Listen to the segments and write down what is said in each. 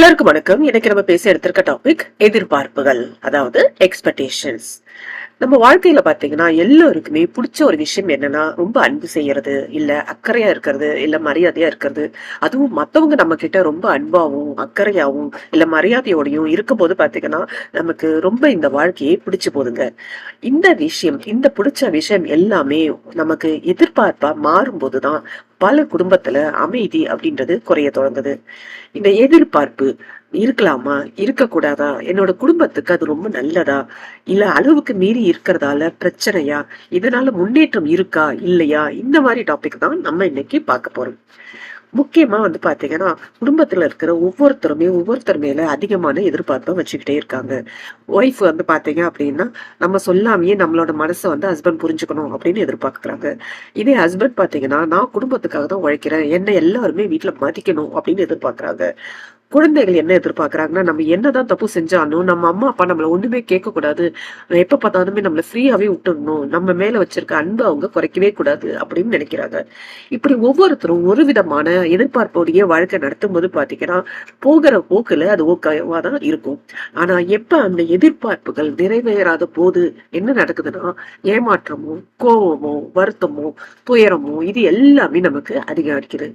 எல்லாருக்கும் வணக்கம். இன்னைக்கு நம்ம பேச எடுத்திருக்க டாபிக் எதிர்பார்ப்புகள், அதாவது எக்ஸ்பெக்டேஷன்ஸ். நம்ம வாழ்க்கையில பாத்தீங்கன்னா எல்லாருக்குமே பிடிச்ச ஒரு விஷயம் என்னன்னா, ரொம்ப அன்பு செய்யறது, இல்ல அக்கறையா இருக்கிறது, இல்ல மரியாதையா இருக்கிறது. அதுவும் மத்தவங்க நம்ம கிட்ட ரொம்ப அன்பாவும் அக்கறையாவும் இல்ல மரியாதையோடையும் இருக்கும்போது பாத்தீங்கன்னா, நமக்கு ரொம்ப இந்த வாழ்க்கையே பிடிச்சு போதுங்க. இந்த பிடிச்ச விஷயம் எல்லாமே நமக்கு எதிர்பார்ப்பா மாறும்போதுதான் பல குடும்பத்துல அமைதி அப்படின்றது குறைய தொடங்குது. இந்த எதிர்பார்ப்பு இருக்கலாமா, இருக்கக்கூடாதா, என்னோட குடும்பத்துக்கு அது ரொம்ப நல்லதா, இல்ல அளவுக்கு மீறி இருக்கிறதால பிரச்சனையா, இதனால முன்னேற்றம் இருக்கா இல்லையா, இந்த மாதிரி டாபிக் தான் நம்ம இன்னைக்கு பார்க்க போறோம். முக்கியமா பாத்தீங்கன்னா, குடும்பத்துல இருக்கிற ஒவ்வொருத்தருமே ஒவ்வொருத்தர் மேல அதிகமான எதிர்பார்ப்பை வச்சுக்கிட்டே இருக்காங்க. ஒய்ஃப் பாத்தீங்க அப்படின்னா, நம்ம சொல்லாமயே நம்மளோட மனசை ஹஸ்பண்ட் புரிஞ்சுக்கணும் அப்படின்னு எதிர்பார்க்கறாங்க. இதே ஹஸ்பண்ட் பாத்தீங்கன்னா, நான் குடும்பத்துக்காக தான் உழைக்கிறேன், என்ன எல்லாருமே வீட்டுல மதிக்கணும் அப்படின்னு எதிர்பார்க்கறாங்க. குழந்தைகள் என்ன எதிர்பார்க்கறாங்கன்னா, நம்ம என்னதான் தப்பு செஞ்சாலும் நம்ம அம்மா அப்பா நம்மள ஒண்ணுமே கேட்க கூடாது, எப்ப பார்த்தாலுமே நம்மள ஃப்ரீயாவே விட்டுடணும், நம்ம மேல வச்சிருக்க அன்பை அவங்க குறைக்கவே கூடாது அப்படின்னு நினைக்கிறாங்க. இப்படி ஒவ்வொருத்தரும் ஒரு விதமான எதிர்பார்ப்போடைய வாழ்க்கை நடத்தும் போது பாத்தீங்கன்னா, போகிற போக்குல அது ஓகேவா தான் இருக்கும். ஆனா எப்ப அந்த எதிர்பார்ப்புகள் நிறைவேறாத போது என்ன நடக்குதுன்னா, ஏமாற்றமோ, கோபமோ, வருத்தமோ, துயரமோ, இது எல்லாமே நமக்கு அதிகரிக்குது.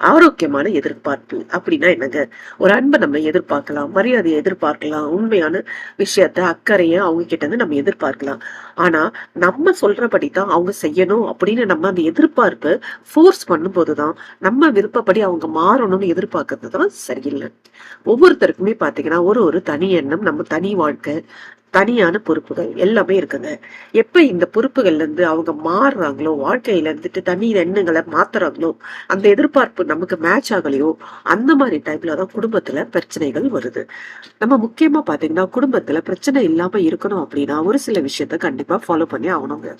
ஆரோக்கியமான எதிர்பார்ப்பு அப்படின்னா என்னங்க? ஒரு அன்பை நம்ம எதிர்பார்க்கலாம், மரியாதையை எதிர்பார்க்கலாம், உண்மையான விஷயத்த அக்கறைய அவங்க கிட்ட இருந்து நம்ம எதிர்பார்க்கலாம். ஆனா நம்ம சொல்றபடிதான் அவங்க செய்யணும் அப்படின்னு நம்ம அந்த எதிர்பார்ப்பு ஃபோர்ஸ் பண்ணும்போதுதான், நம்ம விருப்பப்படி அவங்க மாறணும்னு எதிர்பார்க்கறது தான் சரியில்லை. ஒவ்வொருத்தருக்குமே பாத்தீங்கன்னா ஒரு ஒரு தனி எண்ணம், நம்ம தனி வாழ்க்கை, தனியான பொறுப்புகள் எல்லாமே இருக்குங்க. எப்ப இந்த பொறுப்புகள்ல இருந்து அவங்க மாறுறாங்களோ, வாழ்க்கையில இருந்துட்டு தனி எண்ணங்களை மாத்துறாங்களோ, அந்த எதிர்பார்ப்பு நமக்கு மேட்ச் ஆகலையோ, அந்த மாதிரி டைம்ல தான் குடும்பத்துல பிரச்சனைகள் வருது. நம்ம முக்கியமா பாத்தீங்கன்னா, குடும்பத்துல பிரச்சனை இல்லாம இருக்கணும் அப்படின்னா ஒரு சில விஷயத்த கண்டிப்பா ஃபாலோ பண்ணி ஆகணுங்க.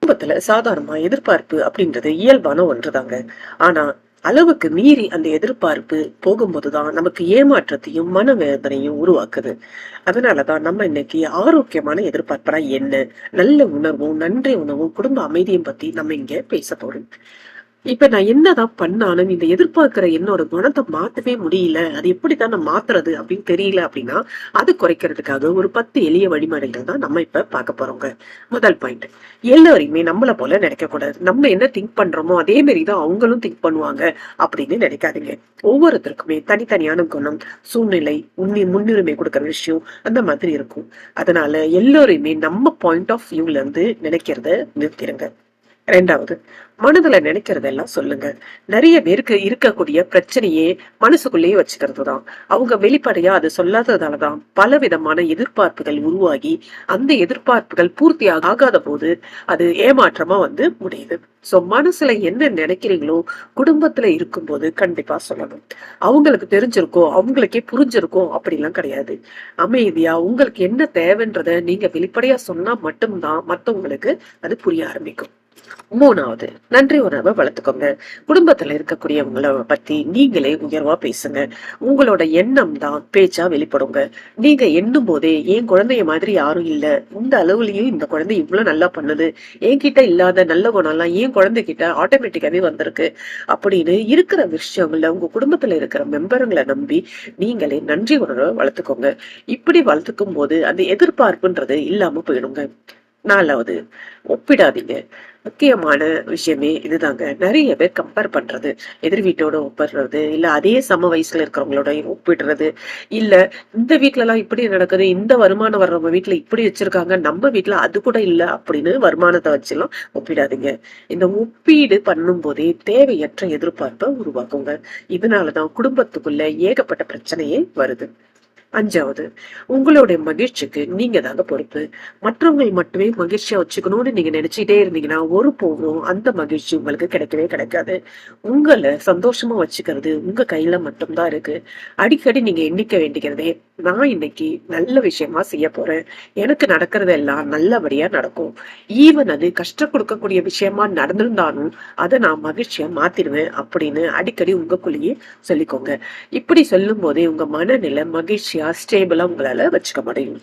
குடும்பத்துல சாதாரணமா எதிர்பார்ப்பு அப்படின்றது இயல்பான ஒன்றுதாங்க. ஆனா அளவுக்கு மீறி அந்த எதிர்பார்ப்பு போகும்போதுதான் நமக்கு ஏமாற்றத்தையும் மனவேதனையும் உருவாக்குது. அதனாலதான் நம்ம இன்னைக்கு ஆரோக்கியமான எதிர்பார்ப்பா என்ன, நல்ல உணர்வும் நன்றி உணர்வும் குடும்ப அமைதியும் பத்தி நம்ம இங்க பேச போறோம். இப்ப நான் என்னதான் பண்ணாலும் இந்த எதிர்பார்க்கிற என்னோட குணத்தை மாத்தவே முடியல, அது எப்படித்தான் நான் மாத்துறது அப்படின்னு தெரியல அப்படின்னா, அது குறைக்கிறதுக்காக ஒரு 10 எளிய வழிமுறைகள் தான் நம்ம இப்ப பார்க்க போறோங்க. முதல் பாயிண்ட், எல்லாரையுமே நம்மள போல நினைக்க கூடாது. நம்ம என்ன திங்க் பண்றோமோ அதே மாதிரிதான் அவங்களும் திங்க் பண்ணுவாங்க அப்படின்னு நினைக்காதீங்க. ஒவ்வொருத்தருக்குமே தனித்தனியான குணம், சூழ்நிலை, முன்னுரிமை கொடுக்கற விஷயம் அந்த மாதிரி இருக்கும். அதனால எல்லாரையுமே நம்ம பாயிண்ட் ஆஃப் வியூல இருந்து நினைக்கிறத நிறுத்திடுங்க. ரெண்டாவது, மனதுல நினைக்கிறதெல்லாம் சொல்லுங்க. நிறைய பேருக்கு இருக்கக்கூடிய பிரச்சனையே மனசுக்குள்ளேயே வச்சுக்கிறதுதான். அவங்க வெளிப்படையா அது சொல்லாததாலதான் பல விதமான எதிர்பார்ப்புகள் உருவாகி அந்த எதிர்பார்ப்புகள் பூர்த்தி ஆகாத போது அது ஏமாற்றமா முடியுது. சோ மனசுல என்ன நினைக்கிறீங்களோ குடும்பத்துல இருக்கும்போது கண்டிப்பா சொல்லணும். அவங்களுக்கு தெரிஞ்சிருக்கோ, அவங்களுக்கே புரிஞ்சிருக்கோ அப்படிலாம் கிடையாது. அமைதியா உங்களுக்கு என்ன தேவைன்றத நீங்க வெளிப்படையா சொன்னா மட்டும்தான் மத்தவங்களுக்கு அது புரிய ஆரம்பிக்கும். மூணாவது, நன்றி உணர்வை வளர்த்துக்கோங்க. குடும்பத்துல இருக்கக்கூடியவங்கள பத்தி நீங்களே உயர்வா பேசுங்க. உங்களோட எண்ணம் தான் பேச்சா வெளிப்படுங்க. நீங்க எண்ணும் போதே என் குழந்தைய மாதிரி யாரும் இல்ல, இந்த அளவுலயும் இந்த குழந்தை இவ்வளவு நல்லா பண்ணுது, என்கிட்ட இல்லாத நல்ல குணம் எல்லாம் என் குழந்தைகிட்ட ஆட்டோமேட்டிக்காவே வந்திருக்கு அப்படின்னு இருக்கிற விஷயங்கள்ல உங்க குடும்பத்துல இருக்கிற மெம்பருங்களை நம்பி நீங்களே நன்றி உணர்வை வளர்த்துக்கோங்க. இப்படி வளர்த்துக்கும் போது அந்த எதிர்பார்ப்புன்றது இல்லாம போயிடுங்க. நாலாவது, ஒப்பிடாதீங்க. முக்கியமான விஷயமே இதுதாங்க. நிறைய பேர் கம்பேர் பண்றது, எதிர் வீட்டோட ஒப்பிடுறது, இல்ல அதே சம வயசுல இருக்கிறவங்களோட ஒப்பிடுறது, இல்ல இந்த வீட்டுல எல்லாம் இப்படி நடக்குது, இந்த வருமானம் வர்றவங்க வீட்டுல இப்படி வச்சிருக்காங்க, நம்ம வீட்டுல அது கூட இல்ல அப்படின்னு வருமானத்தை வச்சு எல்லாம் ஒப்பிடாதீங்க. இந்த ஒப்பீடு பண்ணும் போதே தேவையற்ற எதிர்பார்ப்பை உருவாக்குங்க. இதனாலதான் குடும்பத்துக்குள்ள ஏகப்பட்ட பிரச்சனையே வருது. அஞ்சாவது, உங்களுடைய மகிழ்ச்சிக்கு நீங்க தாங்க பொறுப்பு. மற்றவங்க மட்டுமே மகிழ்ச்சியா வச்சுக்கணும்னு நீங்க நினைச்சிட்டே இருந்தீங்கன்னா ஒரு போதும் அந்த மகிழ்ச்சி உங்களுக்கு கிடைக்கவே கிடைக்காது. உங்களை சந்தோஷமா வச்சுக்கிறது உங்க கையில மட்டும்தான் இருக்கு. அடிக்கடி நீங்க எண்ணிக்க வேண்டிக்கிறதே, நான் இன்னைக்கு நல்ல விஷயமா செய்ய போறேன், எனக்கு நடக்கிறது எல்லாம் நல்லபடியா நடக்கும். ஈவன் அது கஷ்டம் கொடுக்கக்கூடிய விஷயமா நடந்திருந்தாலும் அதை நான் மகிழ்ச்சியா மாத்திடுவேன் அப்படின்னு அடிக்கடி உங்களுக்குள்ளேயே சொல்லிக்கோங்க. இப்படி சொல்லும் போதே உங்க மனநிலை மகிழ்ச்சியா ஸ்டேபிளா உங்களால வச்சுக்க முடியும்.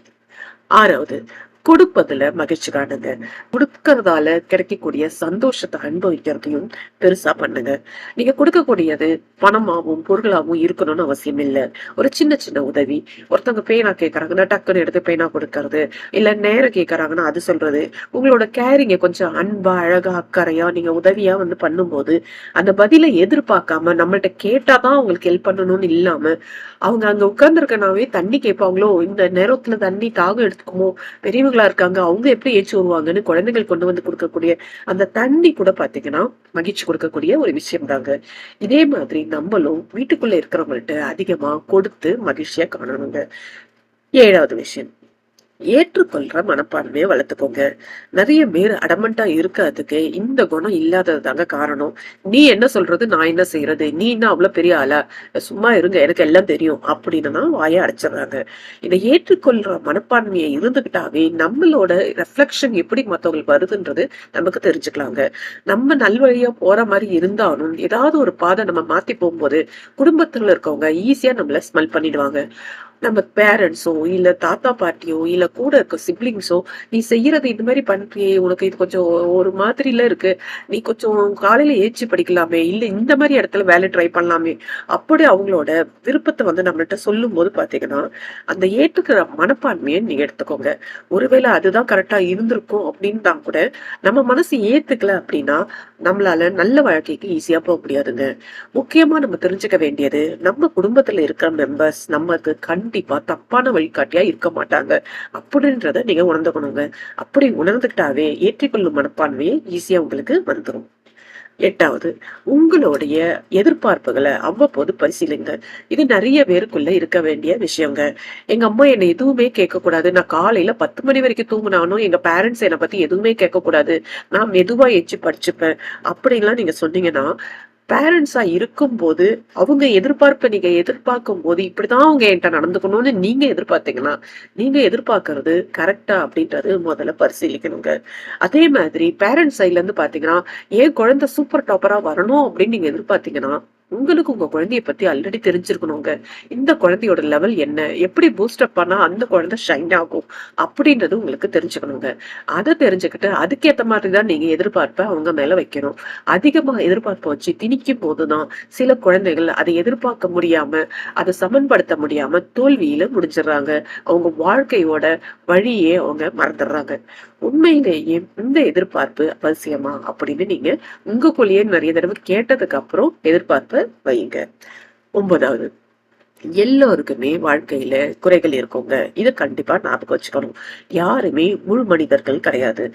ஆறாவது, கொடுப்பதுல மகிழ்ச்சி காணுங்க. கொடுக்கறதால கிடைக்கக்கூடிய சந்தோஷத்தை அனுபவிக்கிறதையும் பெருசா பண்ணுங்க. நீங்க கொடுக்கக்கூடியது பணமாவும் பொருளாவும் இருக்கணும்னு அவசியம் இல்ல. ஒரு சின்ன சின்ன உதவி, ஒருத்தவங்க பேனா கேட்கறாங்கன்னா டக்குன்னு எடுத்து பேனா கொடுக்கறது, இல்ல நேரம் கேட்கறாங்கன்னா அது சொல்றது, உங்களோட கேரிங்க கொஞ்சம் அன்பா அழகா அக்கறையா நீங்க உதவியா பண்ணும்போது அந்த பதிலை எதிர்பார்க்காம நம்மள்ட்ட கேட்டாதான் அவங்களுக்கு ஹெல்ப் பண்ணணும்னு இல்லாம, அவங்க அங்க உட்கார்ந்துருக்கனாவே தண்ணி கேட்பாங்களோ, இந்த நேரத்துல தண்ணி தாகம் எடுத்துக்குமோ, பெரியவங்களா இருக்காங்க அவங்க எப்படி ஏச்சு வருவாங்கன்னு குழந்தைகள் கொண்டு வந்து கொடுக்கக்கூடிய அந்த தண்ணி கூட பாத்தீங்கன்னா மகிழ்ச்சி கொடுக்கக்கூடிய ஒரு விஷயம் தாங்க. இதே மாதிரி நம்மளும் வீட்டுக்குள்ள இருக்கிறவங்கள்ட்ட அதிகமா கொடுத்து மகிழ்ச்சியா காணணுங்க. 7வது விஷயம், ஏற்றுக்கொள்ற மனப்பான்மையை வளர்த்துக்கோங்க. நிறைய பேர் அடமண்டா இருக்கிறதுக்கு இந்த குணம் இல்லாததுதாங்க காரணம். நீ என்ன சொல்றது, நான் என்ன செய்யறது, நீ என்ன அவ்வளவு பெரிய ஆளா, சும்மா இருங்க எனக்கு எல்லாம் தெரியும் அப்படின்னு வாயை அடைச்சிடுறாங்க. இதை ஏற்றுக்கொள்ற மனப்பான்மையை இருந்துகிட்டாவே நம்மளோட ரெஃப்ளெக்ஷன் எப்படி மத்தவங்களுக்கு வருதுன்றது நமக்கு தெரிஞ்சுக்கலாங்க. நம்ம நல்வழியா போற மாதிரி இருந்தாலும் ஏதாவது ஒரு பாதை நம்ம மாத்தி போகும்போது குடும்பத்துல இருக்கவங்க ஈஸியா நம்மள ஸ்மெல் பண்ணிடுவாங்க. நம்ம பேரண்ட்ஸோ இல்ல தாத்தா பாட்டியோ இல்ல கூட இருக்க சிப்ளிங்ஸோ, நீ செய்யறது இந்த மாதிரி பண்றியே, உனக்கு இது கொஞ்சம் ஒரு மாதிரில இருக்கு, நீ கொஞ்சம் காலையில ஏச்சு படிக்கலாமே, இல்ல இந்த மாதிரி இடத்துல வேலை ட்ரை பண்ணலாமே, அப்படி அவங்களோட விருப்பத்தை நம்மள்ட்ட சொல்லும் போது பாத்தீங்கன்னா அந்த ஏற்றுக்கிற மனப்பான்மையை நீங்க எடுத்துக்கோங்க. ஒருவேளை அதுதான் கரெக்டா இருந்திருக்கும் அப்படின்னு தான் கூட நம்ம மனசு ஏத்துக்கல அப்படின்னா நம்மளால நல்ல வாழ்க்கைக்கு ஈஸியா போக முடியாதுங்க. முக்கியமா நம்ம தெரிஞ்சுக்க வேண்டியது, நம்ம குடும்பத்துல இருக்கிற மெம்பர்ஸ் நமக்கு கண்டிப்பா தப்பான வழிகாட்டியா இருக்க மாட்டாங்க அப்படின்றத நீங்க உணர்ந்துக்கணுங்க. அப்படி உணர்ந்துகிட்டாவே ஏற்றிக்கொள்ளும் மனப்பான்மையை ஈஸியா உங்களுக்கு வந்துடும். 8வது, உங்களுடைய எதிர்பார்ப்புகளை அவ்வப்போது பரிசீலிங்க. இது நிறைய பேருக்குள்ள இருக்க வேண்டிய விஷயங்க. எங்க அம்மா என்னை எதுவுமே கேட்க கூடாது, நான் காலையில 10 மணி வரைக்கும் தூங்கினாலும் எங்க பேரண்ட்ஸ் என்னை பத்தி எதுவுமே கேட்க கூடாது, நான் மெதுவா எச்சு படிச்சுப்பேன் அப்படின்லாம் நீங்க சொன்னீங்கன்னா, பேரண்ட்ஸா இருக்கும்போது அவங்க எதிர்பார்ப்ப நீங்க எதிர்பார்க்கும் போது இப்படிதான் அவங்க என்கிட்ட நடந்துக்கணும்னு நீங்க எதிர்பார்த்தீங்கன்னா, நீங்க எதிர்பார்க்கறது கரெக்டா அப்படின்றது முதல்ல பரிசீலிக்கணுங்க. அதே மாதிரி பேரண்ட்ஸ் சைட்ல இருந்து பாத்தீங்கன்னா, என் குழந்தை சூப்பர் டாப்பரா வரணும் அப்படின்னு நீங்க எதிர்பார்த்தீங்கன்னா, உங்களுக்கு உங்க குழந்தைய பத்தி ஆல்ரெடி தெரிஞ்சிருக்கணுங்க. இந்த குழந்தையோட லெவல் என்ன, எப்படி பூஸ்டப் பண்ணா அந்த குழந்தை ஷைன் ஆகும் அப்படின்றது உங்களுக்கு தெரிஞ்சுக்கணுங்க. அதை தெரிஞ்சுக்கிட்டு அதுக்கேத்த மாதிரிதான் நீங்க எதிர்பார்ப்ப அவங்க மேல வைக்கணும். அதிகமா எதிர்பார்ப்ப வச்சு திணிக்கும் போதுதான் சில குழந்தைகள் அதை எதிர்பார்க்க முடியாம, அதை சமன்படுத்த முடியாம தோல்வியில முடிஞ்சிடறாங்க. அவங்க வாழ்க்கையோட வழியே அவங்க மறந்துடுறாங்க. உண்மையிலேயே இந்த எதிர்பார்ப்பு அவசியமா அப்படின்னு நீங்க உங்களுக்குள்ளேயே நிறைய தடவை கேட்டதுக்கு அப்புறம் எதிர்பார்ப்ப வைங்க. 9வது, எல்லோருக்குமே வாழ்க்கையில குறைகள் இருக்குங்க. இத கண்டிப்பா ஞாபகம் வச்சுக்கணும். யாருமே முழு மனிதர்கள் கிடையாது.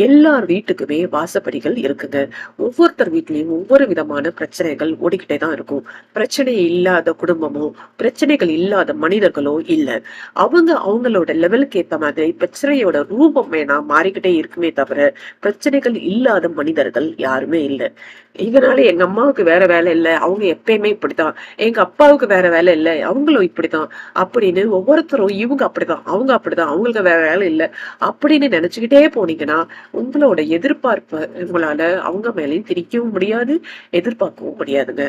எல்லார் வீட்டுக்குமே வாசப்படிகள் இருக்குங்க. ஒவ்வொருத்தர் வீட்லயும் ஒவ்வொரு விதமான பிரச்சனைகள் ஓடிக்கிட்டே தான் இருக்கும். பிரச்சனை இல்லாத குடும்பமோ பிரச்சனைகள் இல்லாத மனிதர்களோ இல்ல. அவங்க அவங்களோட லெவலுக்கு ஏத்த மாதிரி பிரச்சனையோட ரூபம் வேணா மாறிக்கிட்டே இருக்குமே தவிர பிரச்சனைகள் இல்லாத மனிதர்கள் யாருமே இல்ல. இதனால எங்க அம்மாவுக்கு வேற வேலை இல்ல, அவங்க எப்பயுமே இப்படித்தான், எங்க அப்பாவுக்கு வேற வேலை இல்ல, அவங்களும் இப்படித்தான் அப்படின்னு ஒவ்வொருத்தரும் இவங்க அப்படிதான் அவங்க அப்படிதான் அவங்களுக்கு வேற வேலை இல்ல அப்படின்னு நினைச்சுக்கிட்டே போனீங்கன்னா உங்களோட எதிர்பார்ப்ப உங்களால அவங்க மேலேயும் திணிக்கவும் முடியாது, எதிர்பார்க்கவும் முடியாதுங்க.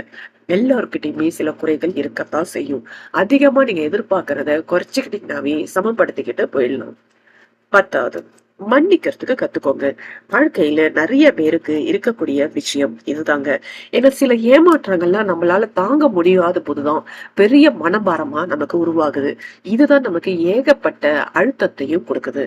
எல்லாருக்கிட்டையுமே சில குறைகள் இருக்கத்தான் செய்யும். அதிகமா நீங்க எதிர்பார்க்கறத குறைச்சுக்கிட்டீங்கன்னாவே சமப்படுத்திக்கிட்டு போயிடலாம். 10வது, மன்னிக்கிறதுக்கு கத்துக்கோங்க. வாழ்க்கையில நிறைய பேருக்கு இருக்கக்கூடிய விஷயம் இதுதாங்க. ஏன்னா சில ஏமாற்றங்கள்லாம் நம்மளால தாங்க முடியாத போதுதான் பெரிய மனபாரமா நமக்கு உருவாகுது. இதுதான் நமக்கு ஏகப்பட்ட அழுத்தத்தையும் கொடுக்குது.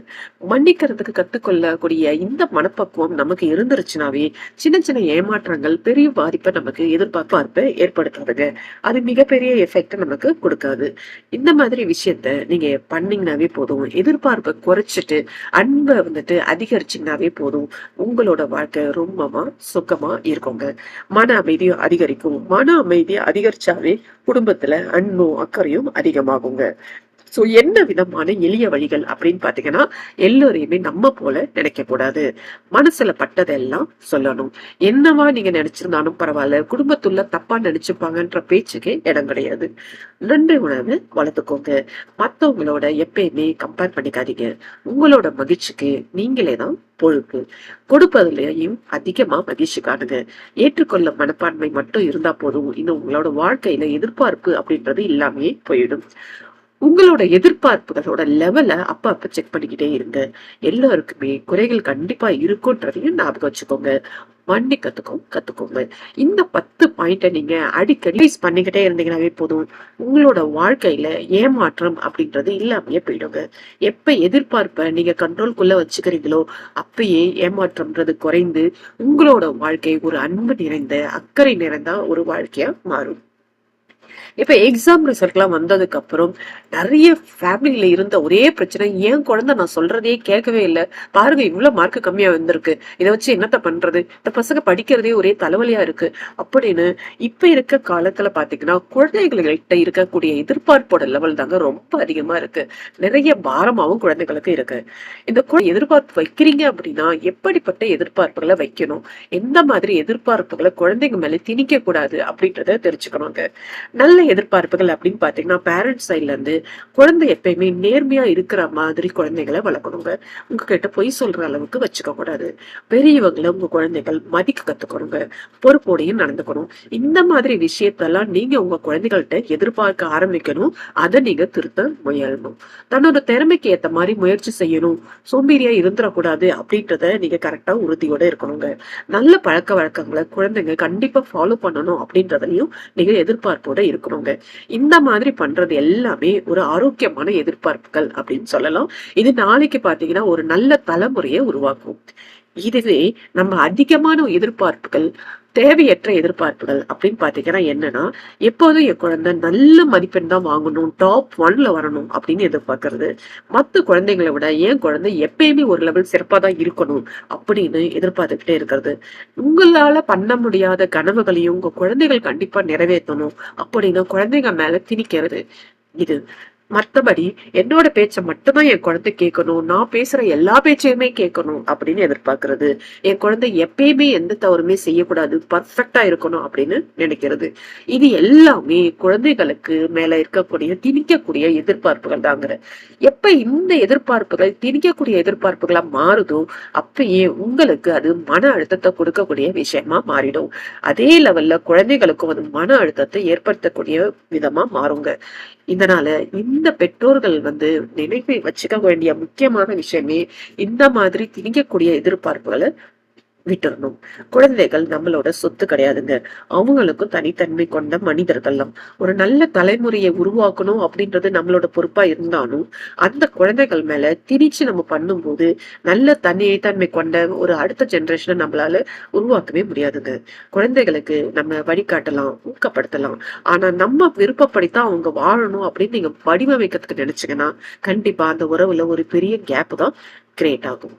மன்னிக்கிறதுக்கு கத்துக்கொள்ளக்கூடிய இந்த மனப்பக்குவம் நமக்கு இருந்துருச்சுனாவே சின்ன சின்ன ஏமாற்றங்கள் பெரிய பாதிப்பை நமக்கு எதிர்பார்ப்பை ஏற்படுத்துறதுங்க. அது மிகப்பெரிய எஃபெக்ட் நமக்கு கொடுக்காது. இந்த மாதிரி விஷயத்த நீங்க பண்ணீங்கன்னாவே போதும். எதிர்பார்ப்பை குறைச்சிட்டு அன்பை அதிகரிச்சிங்கனாவே போதும். உங்களோட வாழ்க்கை ரொம்பமா சுகமா இருக்குங்க. மன அமைதியும் அதிகரிக்கும். மன அமைதியை அதிகரிச்சாவே குடும்பத்துல அன்பும் அக்கறையும் அதிகமாகுங்க. சோ என்ன விதமான எளிய வழிகள் அப்படின்னு பாத்தீங்கன்னா, எல்லோரையுமே நம்ம போல நினைக்க கூடாது. மனசுல பட்டதெல்லாம் சொல்லணும். என்னவா நீங்க நினைச்சிருந்தாலும் பரவாயில்ல, குடும்பத்துள்ள தப்பா நினைச்சுப்பாங்கன்ற பேச்சுக்கே இடம் கிடையாது. நன்றி உணர்வு வளர்த்துக்கோங்க. மத்தவங்களோட எப்பயுமே கம்பேர் பண்ணிக்காதீங்க. உங்களோட மகிழ்ச்சிக்கு நீங்களே தான் பொறுப்பு. கொடுப்பதுலயும் அதிகமா மகிழ்ச்சி காணுங்க. ஏற்றுக்கொள்ள மனப்பான்மை மட்டும் இருந்தா போதும். இன்னும் உங்களோட வாழ்க்கையில எதிர்பார்ப்பு அப்படின்றது இல்லாமே போயிடும். உங்களோட எதிர்பார்ப்புகளோட லெவல அப்ப செக் பண்ணிக்கிட்டே இருங்க. எல்லாருக்குமே குறைகள் கண்டிப்பா இருக்கும்ன்றதையும் ஞாபகம் வச்சுக்கோங்க. மன்னிக்கத்துக்கும் கத்துக்கோங்க. இந்த 10 பாயிண்ட நீங்க அடிக்கடி பண்ணிக்கிட்டே இருந்தீங்கன்னாவே போதும். உங்களோட வாழ்க்கையில ஏமாற்றம் அப்படின்றது இல்லாமயே போயிடுங்க. எப்ப எதிர்பார்ப்ப நீங்க கண்ட்ரோல்குள்ள வச்சுக்கிறீங்களோ அப்பயே ஏமாற்றம்ன்றது குறைந்து உங்களோட வாழ்க்கை ஒரு அன்பு நிறைந்த அக்கறை நிறைந்த ஒரு வாழ்க்கையா மாறும். இப்ப எக்ஸாம் ரிசல்ட் எல்லாம் வந்ததுக்கு அப்புறம் நிறைய ஃபேமிலியில இருந்த ஒரே பிரச்சனை, என் குழந்தை நான் சொல்றதே கேட்கவே இல்லை, பாருங்க இவ்வளவு மார்க் கம்மியா வந்திருக்கு, இதை வச்சு என்னத்த பண்றது, இந்த பசங்க படிக்கிறதே ஒரே தலைவலியா இருக்கு அப்படின்னு. இப்ப இருக்க காலத்துல பாத்தீங்கன்னா குழந்தைகள்கிட்ட இருக்கக்கூடிய எதிர்பார்ப்போட லெவல் தாங்க ரொம்ப அதிகமா இருக்கு. நிறைய பாரமாவும் குழந்தைகளுக்கு இருக்கு. இந்த எதிர்பார்ப்பு வைக்கிறீங்க அப்படின்னா எப்படிப்பட்ட எதிர்பார்ப்புகளை வைக்கணும், எந்த மாதிரி எதிர்பார்ப்புகளை குழந்தைங்க மேல திணிக்க கூடாது அப்படின்றத தெரிஞ்சுக்கணுங்க. நல்ல எதிர்பார்ப்புகள் அப்படின்னு பாத்தீங்கன்னா பேரண்ட்ஸ் சைட்ல இருந்து குழந்தை எப்பயுமே நேர்மையா இருக்கிற மாதிரி குழந்தைகளை வளர்க்கணுங்க. உங்ககிட்ட பொய் சொல்ற அளவுக்கு வச்சுக்க கூடாது. பெரியவங்களை உங்க குழந்தைகள் மதிக்க கத்துக்கணுங்க. பொறுப்போடையும் நடந்துக்கணும். இந்த மாதிரி விஷயத்தெல்லாம் நீங்க உங்க குழந்தைகள்கிட்ட எதிர்பார்க்க ஆரம்பிக்கணும். அதை நீங்க திருத்த முயலணும். தன்னோட திறமைக்கு ஏத்த மாதிரி முயற்சி செய்யணும். சோம்பேறியா இருந்துடக்கூடாது அப்படின்றத நீங்க கரெக்டா உறுதியோட இருக்கணுங்க. நல்ல பழக்க வழக்கங்களை குழந்தைங்க கண்டிப்பா ஃபாலோ பண்ணணும் அப்படின்றதையும் நீங்க எதிர்பார்ப்போட இருக்கணுங்க. இந்த மாதிரி பண்றது எல்லாமே ஒரு ஆரோக்கியமான எதிர்பார்ப்புகள் அப்படின்னு சொல்லலாம். இது நாளைக்கு பாத்தீங்கன்னா ஒரு நல்ல தலைமுறையை உருவாக்கும். இதுவே நம்ம அதிகமான எதிர்பார்ப்புகள், தேவையற்ற எதிர்பார்ப்புகள் அப்படின்னு பாத்தீங்கன்னா என்னன்னா, எப்போதும் என் குழந்தை நல்ல மதிப்பெண் தான் வாங்கணும், டாப் 1ல வரணும் அப்படின்னு எதிர்பார்க்கறது. மத்த குழந்தைங்களை விட என் குழந்தை எப்பயுமே ஒரு லெவல் சிறப்பா தான் இருக்கணும் அப்படின்னு எதிர்பார்த்துக்கிட்டே இருக்கிறது. உங்களால பண்ண முடியாத கனவுகளையும் உங்க குழந்தைகள் கண்டிப்பா நிறைவேற்றணும் அப்படின்னு குழந்தைங்க மேல திணிக்கிறது இது. மத்தபடி என்னோட பேச்ச மட்டும்தான் என் குழந்தை கேட்கணும், நான் பேசுற எல்லா பேச்சையுமே கேட்கணும் அப்படின்னு எதிர்பார்க்கறது. என் குழந்தை எப்பயுமே எந்த தவறுமே செய்யக்கூடாது, பர்ஃபெக்டா இருக்கணும் அப்படின்னு நினைக்கிறது. இது எல்லாமே குழந்தைகளுக்கு மேல இருக்கக்கூடிய திணிக்கக்கூடிய எதிர்பார்ப்புகள் தாங்கிற. எப்ப இந்த எதிர்பார்ப்புகள் திணிக்கக்கூடிய எதிர்பார்ப்புகளா மாறுதோ அப்பயே உங்களுக்கு அது மன அழுத்தத்தை கொடுக்கக்கூடிய விஷயமா மாறிடும். அதே லெவல்ல குழந்தைகளுக்கும் அது மன அழுத்தத்தை ஏற்படுத்தக்கூடிய விதமா மாறுங்க. இதனால இந்த பெற்றோர்கள் நினைவில் வச்சுக்க வேண்டிய முக்கியமான விஷயமே இந்த மாதிரி திணிக்கக்கூடிய எதிர்பார்ப்புகளை விட்டுறணும். குழந்தைகள் நம்மளோட சொத்து கிடையாதுங்க. அவங்களுக்கும் தனித்தன்மை கொண்ட மனிதர்கள்லாம். ஒரு நல்ல தலைமுறையை உருவாக்கணும் அப்படின்றது நம்மளோட பொறுப்பா இருந்தாலும் அந்த குழந்தைகள் மேல திணிச்சு நம்ம பண்ணும்போது நல்ல தன்மை கொண்ட ஒரு அடுத்த ஜெனரேஷனை நம்மளால உருவாக்கவே முடியாதுங்க. குழந்தைகளுக்கு நம்ம வழிகாட்டலாம், ஊக்கப்படுத்தலாம். ஆனா நம்ம விருப்பப்படித்தான் அவங்க வாழணும் அப்படின்னு நீங்க வடிவமைக்கிறதுக்கு நினைச்சீங்கன்னா கண்டிப்பா அந்த உறவுல ஒரு பெரிய கேப் தான் கிரியேட் ஆகும்.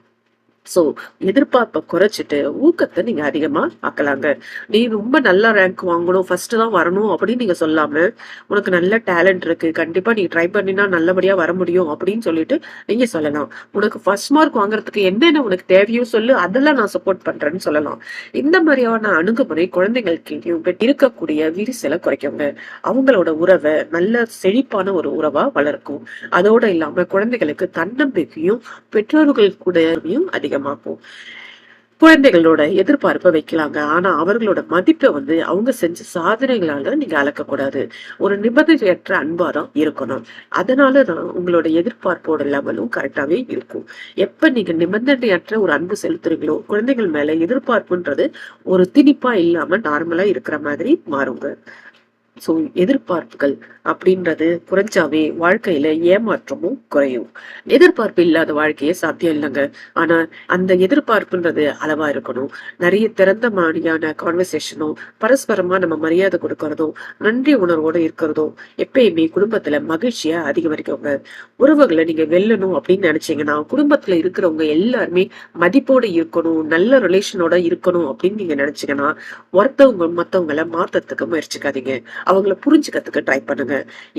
சோ எதிர்பார்ப்பை குறைச்சிட்டு ஊக்கத்தை நீங்க அதிகமா ஆக்கலாங்க. நீ ரொம்ப நல்ல ரேங்க் வாங்கணும், ஃபர்ஸ்ட் தான் வரணும் அப்படின்னு நீங்க சொல்லாம, உனக்கு நல்ல டேலண்ட் இருக்கு, கண்டிப்பா நீ ட்ரை பண்ணினா நல்லபடியா வர முடியும் அப்படின்னு சொல்லிட்டு நீங்க சொல்லலாம். உனக்கு ஃபர்ஸ்ட் மார்க் வாங்குறதுக்கு என்னென்ன உனக்கு தேவையோ சொல்லு, அதெல்லாம் நான் சப்போர்ட் பண்றேன்னு சொல்லலாம். இந்த மாதிரியான அணுகுமுறை குழந்தைங்களுக்கு இருக்கக்கூடிய விரிசலை குறைக்குங்க. அவங்களோட உறவை நல்ல செழிப்பான ஒரு உறவா வளர்க்கும். அதோட இல்லாம குழந்தைகளுக்கு தன்னம்பிக்கையும் பெற்றோர்கள் கூடயும் அதிகமாகும். குழந்தைகளோட எதிர்பார்ப்பை வைக்கலாங்க. ஆனா அவர்களோட மதிப்பை அவங்க செஞ்ச சாதனைகளால நீங்க அளக்க கூடாது. ஒரு நிபந்தனையற்ற அன்பாதான் இருக்கணும். அதனாலதான் உங்களோட எதிர்பார்ப்போட லெவலும் கரெக்டாவே இருக்கும். எப்ப நீங்க நிபந்தனையற்ற ஒரு அன்பு செலுத்துறீங்களோ குழந்தைகள் மேல எதிர்பார்ப்புன்றது ஒரு திணிப்பா இல்லாம நார்மலா இருக்கிற மாதிரி மாறுங்க. சோ எதிர்பார்ப்புகள் அப்படின்றது குறைஞ்சாவே வாழ்க்கையில ஏமாற்றமும் குறையும். எதிர்பார்ப்பு இல்லாத வாழ்க்கையே சாத்தியம் இல்லைங்க. ஆனா அந்த எதிர்பார்ப்புன்றது அளவா இருக்கணும். நிறைய திறந்த மாதிரியான கான்வர்சேஷனும் பரஸ்பரமா நம்ம மரியாதை கொடுக்கறதும் நன்றி உணர்வோட இருக்கிறதும் எப்பயுமே குடும்பத்துல மகிழ்ச்சியா அதிகரிக்குங்க. உறவுகளை நீங்க வெல்லணும் அப்படின்னு நினைச்சீங்கன்னா குடும்பத்துல இருக்கிறவங்க எல்லாருமே மதிப்போட இருக்கணும், நல்ல ரிலேஷனோட இருக்கணும் அப்படின்னு நீங்க நினைச்சீங்கன்னா ஒருத்தவங்க மத்தவங்களை மாத்தத்துக்கு முயற்சிக்காதீங்க. அவங்கள புரிஞ்சுக்கிறதுக்கு ட்ரை பண்ணுங்க.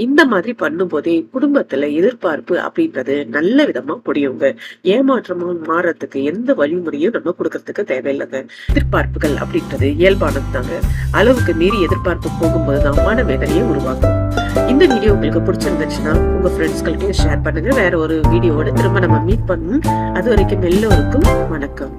இந்த மாதிரி பண்ணும்போதே குடும்பத்துல எதிர்பார்ப்பு அப்படின்றது நல்ல விதமா முடியுங்க. ஏமாற்றமா மாறத்துக்கு எந்த வழிமுறையும் நம்ம கொடுக்கறதுக்கு தேவையில்லைங்க. எதிர்பார்ப்புகள் அப்படின்றது இயல்பானது தாங்க. அளவுக்கு மீறி எதிர்பார்ப்பு போகும்போதுதான் மனவேதனையை உருவாக்கும். இந்த வீடியோ உங்களுக்கு பிடிச்சிருந்துச்சுன்னா உங்க ஃப்ரெண்ட்ஸ்கிட்டையும் ஷேர் பண்ணுங்க. வேற ஒரு வீடியோவோட திரும்ப நம்ம மீட் பண்ணணும். அது வரைக்கும் எல்லோருக்கும் வணக்கம்.